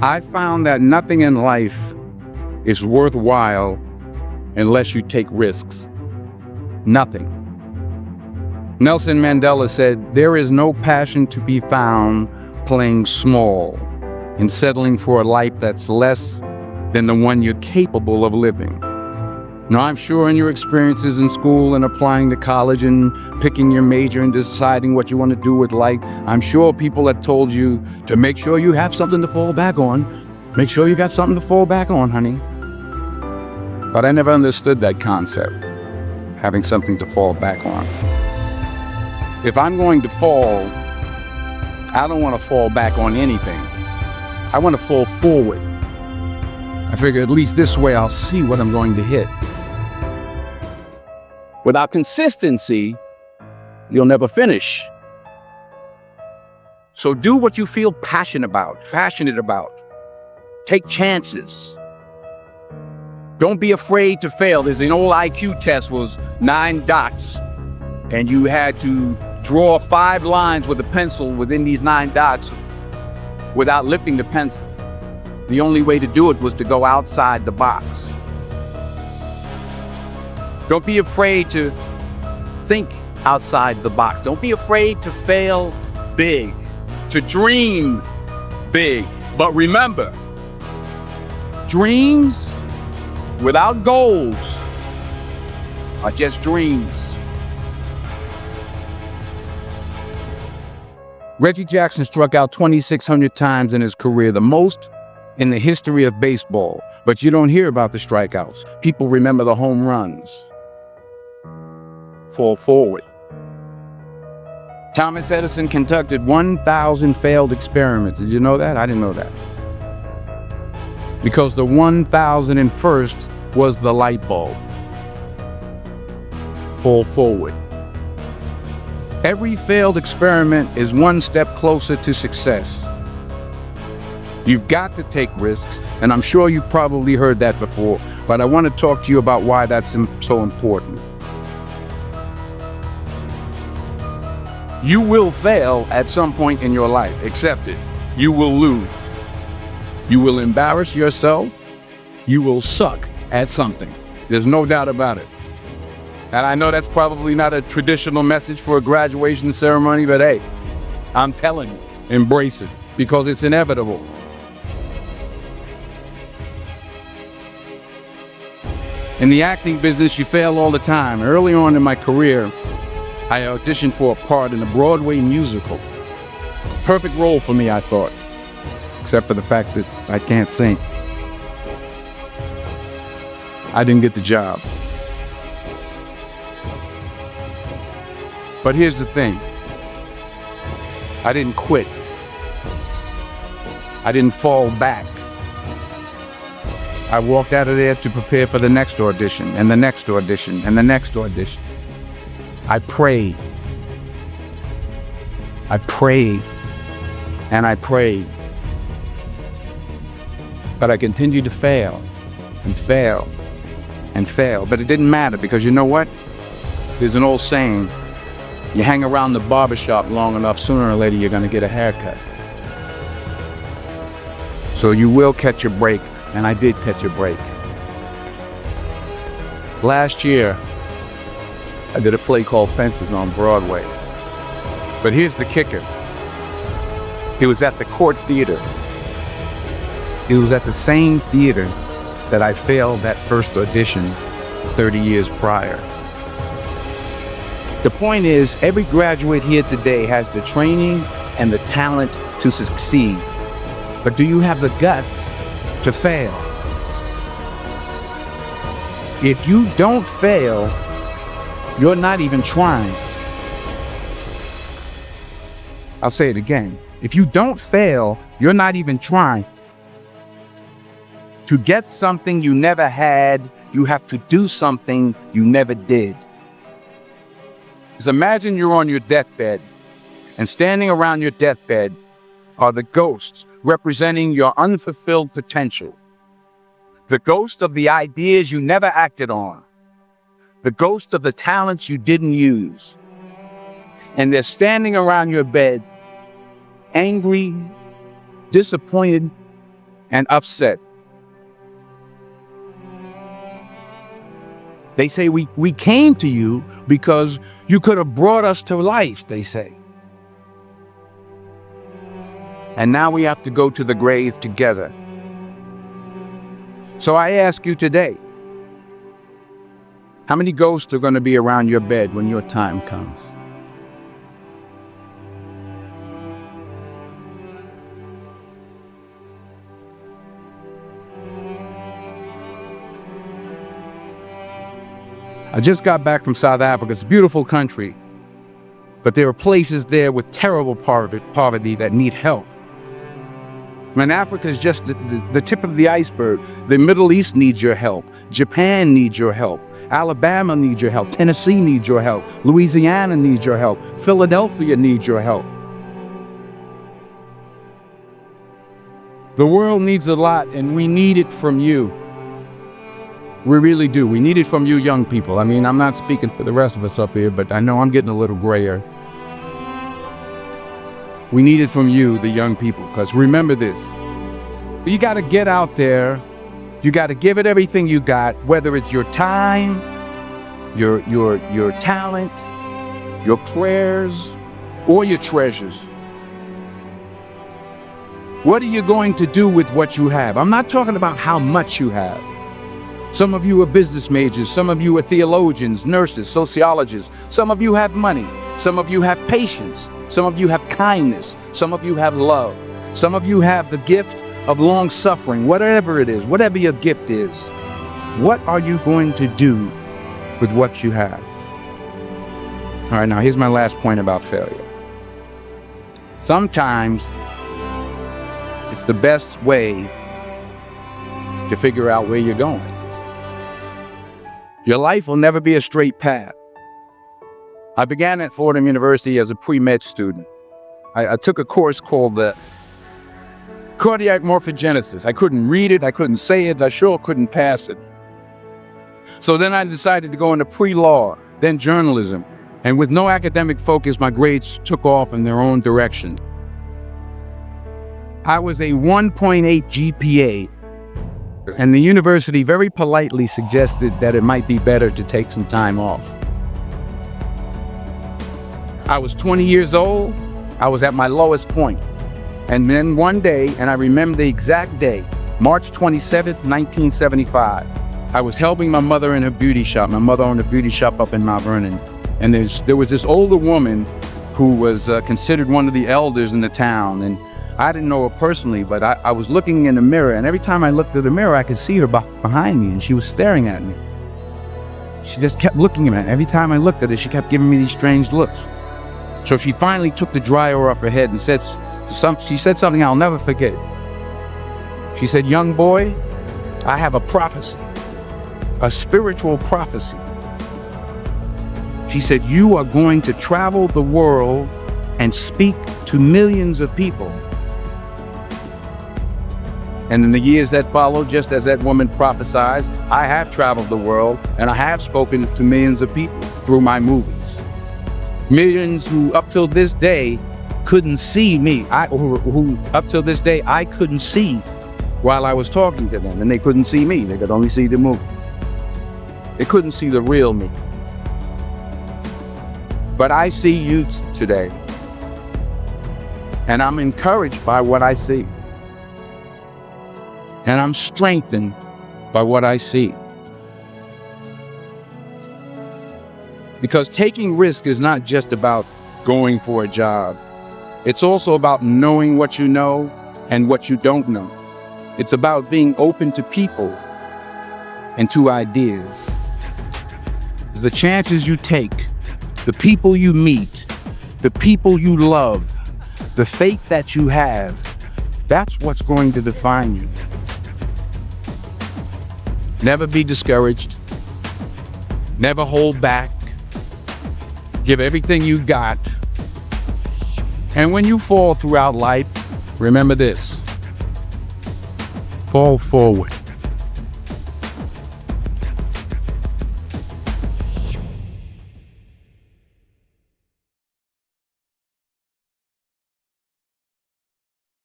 I found that nothing in life is worthwhile unless you take risks. Nothing. Nelson Mandela said, "There is no passion to be found playing small and settling for a life that's less than the one you're capable of living." Now, I'm sure in your experiences in school and applying to college and picking your major and deciding what you want to do with life, I'm sure people have told you to make sure you have something to fall back on. Make sure you got something to fall back on, honey. But I never understood that concept, having something to fall back on. If I'm going to fall, I don't want to fall back on anything. I want to fall forward. I figure at least this way I'll see what I'm going to hit. Without consistency, you'll never finish. So do what you feel passionate about. Take chances. Don't be afraid to fail. There's an old IQ test, was 9 dots, and you had to draw 5 lines with a pencil within these 9 dots without lifting the pencil. The only way to do it was to go outside the box. Don't be afraid to think outside the box. Don't be afraid to fail big, to dream big. But remember, dreams without goals are just dreams. Reggie Jackson struck out 2,600 times in his career, the most in the history of baseball. But you don't hear about the strikeouts. People remember the home runs. Fall forward. Thomas Edison conducted 1,000 failed experiments. Did you know that? I didn't know that. Because the 1,001st was the light bulb. Fall forward. Every failed experiment is one step closer to success. You've got to take risks, and I'm sure you've probably heard that before, but I want to talk to you about why that's so important. You will fail at some point in your life. Accept it. You will lose. You will embarrass yourself. You will suck at something. There's no doubt about it. And I know that's probably not a traditional message for a graduation ceremony, but hey, I'm telling you, embrace it, because it's inevitable. In the acting business, you fail all the time. Early on in my career, I auditioned for a part in a Broadway musical. Perfect role for me, I thought, except for the fact that I can't sing. I didn't get the job. But here's the thing. I didn't quit. I didn't fall back. I walked out of there to prepare for the next audition, and the next audition, and the next audition. I prayed. I prayed. And I prayed. But I continued to fail, and fail, and fail. But it didn't matter, because you know what? There's an old saying, you hang around the barbershop long enough, sooner or later you're gonna get a haircut. So you will catch a break, and I did catch a break. Last year, I did a play called Fences on Broadway. But here's the kicker. It was at the Court Theater. It was at the same theater that I failed that first audition 30 years prior. The point is, every graduate here today has the training and the talent to succeed. But do you have the guts to fail? If you don't fail, you're not even trying. I'll say it again. If you don't fail, you're not even trying. To get something you never had, you have to do something you never did. Just imagine you're on your deathbed, and standing around your deathbed are the ghosts representing your unfulfilled potential. The ghost of the ideas you never acted on. The ghost of the talents you didn't use. And they're standing around your bed, angry, disappointed, and upset. They say, we came to you because you could have brought us to life, they say. And now we have to go to the grave together. So I ask you today, how many ghosts are going to be around your bed when your time comes? I just got back from South Africa. It's a beautiful country, but there are places there with terrible poverty that need help. When Africa is just the tip of the iceberg, the Middle East needs your help. Japan needs your help. Alabama needs your help. Tennessee needs your help. Louisiana needs your help. Philadelphia needs your help. The world needs a lot, and we need it from you. We really do. We need it from you young people. I mean, I'm not speaking for the rest of us up here, but I know I'm getting a little grayer. We need it from you, the young people, because remember this. You got to get out there. You got to give it everything you got, whether it's your time, your talent, your prayers, or your treasures. What are you going to do with what you have? I'm not talking about how much you have. Some of you are business majors, some of you are theologians, nurses, sociologists. Some of you have money, some of you have patience, some of you have kindness, some of you have love. Some of you have the gift of long suffering, whatever it is, whatever your gift is. What are you going to do with what you have? All right, now here's my last point about failure. Sometimes it's the best way to figure out where you're going. Your life will never be a straight path. I began at Fordham University as a pre-med student. I took a course called the cardiac morphogenesis. I couldn't read it, I couldn't say it, I sure couldn't pass it. So then I decided to go into pre-law, then journalism. And with no academic focus, my grades took off in their own direction. I was a 1.8 GPA. And the university very politely suggested that it might be better to take some time off. I was 20 years old. I was at my lowest point. And then one day, and I remember the exact day, March 27th, 1975, I was helping my mother in her beauty shop. My mother owned a beauty shop up in Mount Vernon. And there was this older woman who was considered one of the elders in the town. And I didn't know her personally, but I was looking in the mirror, and every time I looked at the mirror, I could see her behind me, and she was staring at me. She just kept looking at me. Every time I looked at her, she kept giving me these strange looks. So she finally took the dryer off her head and she said something I'll never forget. She said, "Young boy, I have a prophecy, a spiritual prophecy." She said, "You are going to travel the world and speak to millions of people." And in the years that followed, just as that woman prophesied, I have traveled the world and I have spoken to millions of people through my movies. Millions who up till this day couldn't see me, who up till this day I couldn't see while I was talking to them, and they couldn't see me, they could only see the movie. They couldn't see the real me. But I see you today, and I'm encouraged by what I see. And I'm strengthened by what I see. Because taking risk is not just about going for a job. It's also about knowing what you know and what you don't know. It's about being open to people and to ideas. The chances you take, the people you meet, the people you love, the faith that you have, that's what's going to define you. Never be discouraged. Never hold back. Give everything you got. And when you fall throughout life, remember this: fall forward.